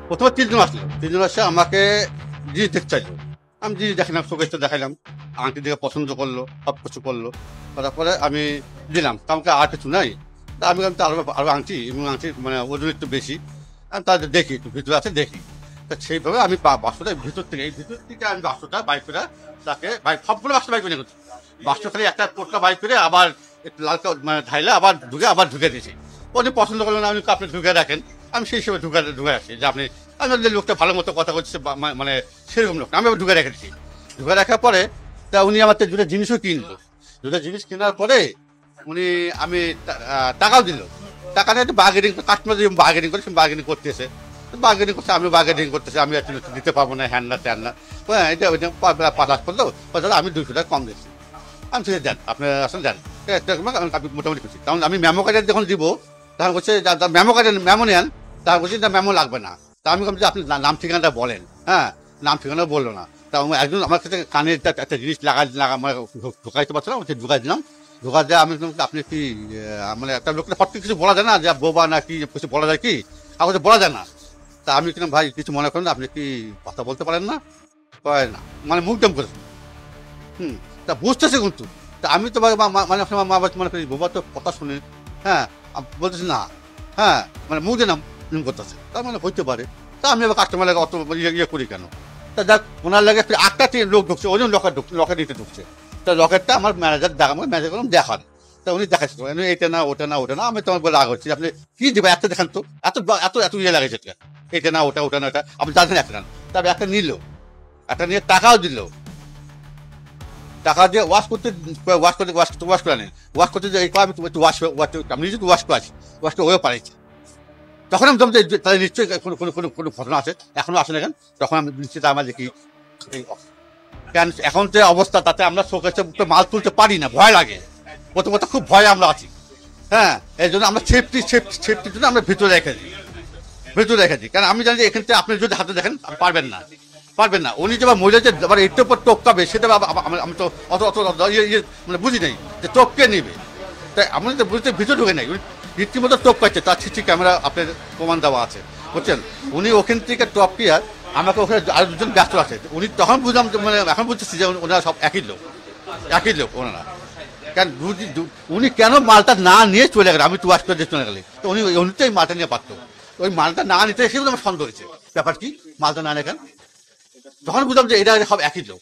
প্রথমে তিনজন আসলো, তিনজন আসে আমাকে জিনিস দেখতে চাইলো। আমি জিনিস দেখালাম, শোকেসটা দেখালাম, আংটি দেখে পছন্দ করলো, সব কিছু করলো। করার পরে আমি দিলাম, তা আমাকে আর কিছু নাই। তা আমি বললাম, আরো আরো আংটি, এবং আংটি মানে ওজন একটু বেশি। আমি তাদের দেখি, একটু ভিতরে আছে দেখি। তা সেইভাবে আমি বাক্সটা ভিতর থেকে, এই ভিতর থেকে আমি বাক্সটা বাইক করে তাকে সবগুলো বাক্সটা বাইক করে নিয়ে, বাক্স খালি একটা পোটটা বাইক করে আবার একটু লাল মানে ঢাইলে আবার ঢুকে দিয়েছি। উনি পছন্দ করলেন, আপনি আপনি ঢুকে রাখেন। আমি সেই হিসেবে ঢুকে রাখছি যে আপনি, আমি যে লোকটা ভালো মতো কথা বলছে মানে সেরকম লোক আমি আবার ঢুকে রেখেছি। ঢুকে রাখার পরে তা উনি আমার দুটো জিনিসও কিনলো। দুটো জিনিস কেনার পরে উনি আমি টাকাও দিল। টাকাটা একটু বার্গেনিং, কাস্টমার যে বার্গেনিং করে, বার্গেনিং করতেছে, বার্গেনিং করছে, আমি বার্গেনিং করতেছি, আমি একটু দিতে পারবো না, হ্যান না ত্যান না। হ্যাঁ, এটা ওইটা পাঠাস করলো, দাদা আমি 200 টাকা কম দিচ্ছি। আমি ঠিক দেন, আপনার আসেন দেন, আমি মোটামুটি খুশি। তখন আমি মেমো কার্ডে যখন দিব, তখন বলছে মেমো কার্ডে মেমো নেন। তা বলছি না, মেমো লাগবে না। তা আমি বলছি আপনি নাম ঠিকানাটা বলেন। হ্যাঁ, নাম ঠিকানা বললো না। তা একজন আমার কাছে কানে একটা জিনিস মানে ঢুকাইতে পারছিলাম, ঢুকাই দিলাম। ঢুকা দিয়ে আমি আপনি কি মানে একটা লোকটা ফট কিছু বলা যায় না, যে বোবা না কি কিছু বলা যায় কি, আমার বলা যায় না। তা আমি কিনা ভাই কিছু মনে করেন, আপনি কি কথা বলতে পারেন না? কয় না, মানে মুখ ডম করেছে। তা বুঝতেছে কিন্তু। তা আমি তো মানে মা মনে করি বোবা তো কথা শুনে। হ্যাঁ, বলতেছি না। হ্যাঁ, মানে মুখ দিয়ে নাম করতেছে, তার মানে হইতে পারে। তা আমি আবার কাস্টমার লাগে অত ইয়ে করি কেন? তা যাক, ওনার লাগে আটটা লোক ঢুকছে, ওই লকার নিতে ঢুকছে। তা লকারটা আমার ম্যানেজার ম্যানেজার করলাম দেখান। তা উনি দেখাচ্ছে এটা না ওটা না ওটা না। আমি তোমার বলে রাগ হচ্ছি, আপনি কি দেবে একটা দেখান তো, এত এত এত ইয়ে লাগাইছে, এটা না ওটা, ওটা না এটা, আপনি জানেন একটা নেন। তারপরে একটা নিল, একটা নিয়ে টাকাও দিল। টাকা দিয়ে ওয়াশ করতে নেই, ওয়াশ করতে যে আমি একটু আমি নিজে ওয়াশ করে আছি, ওয়াশটা ওয়েও পারিছি। তখন আমি জমতে তাদের নিশ্চয়ই কোনো ঘটনা আছে, এখনো আসে না কেন। তখন আমি নিশ্চিত আমার দেখি কেন এখন যে অবস্থা, তাতে আমরা শোকেসে মাল তুলতে পারি না, ভয় লাগে। প্রথমত খুব ভয়ে আমরা আছি। হ্যাঁ, এই জন্য আমরা সেফটির জন্য আমরা ভিতরে রেখেছি। কারণ আমি জানি যে এখান থেকে আপনি যদি হাতে দেখেন পারবেন না। উনি যে মহিলা যে আবার একটু পর টপকাবে, সেটা আমি তো অত অত মানে বুঝি নাই যে টপকে নিবে। তাই আমি তো বুঝতে ভিতরে ঢুকে নাই, রীতিমতো টপকাচ্ছে, তার সিসি ক্যামেরা আপনার প্রমাণ দেওয়া আছে, বুঝছেন। উনি ওখান থেকে টপকিয়া আমাকে ওখানে আরো দুজন ব্যস্ত আছে। উনি তখন বুঝলাম, মানে এখন বুঝতেছি যে ওনারা সব একই লোক ওনারা। কারণ উনি কেন মালটা না নিয়ে চলে গেলেন, আমি টু ওয়াশ করে চলে গেলে, তো উনি তো এই মালটা নিয়ে পারতো। ওই মালটা না নিতে এসে আমার সন্দেহ হয়েছে, ব্যাপার কি মালটা না নেন। তখন বুঝলাম যে এটা সব একই লোক।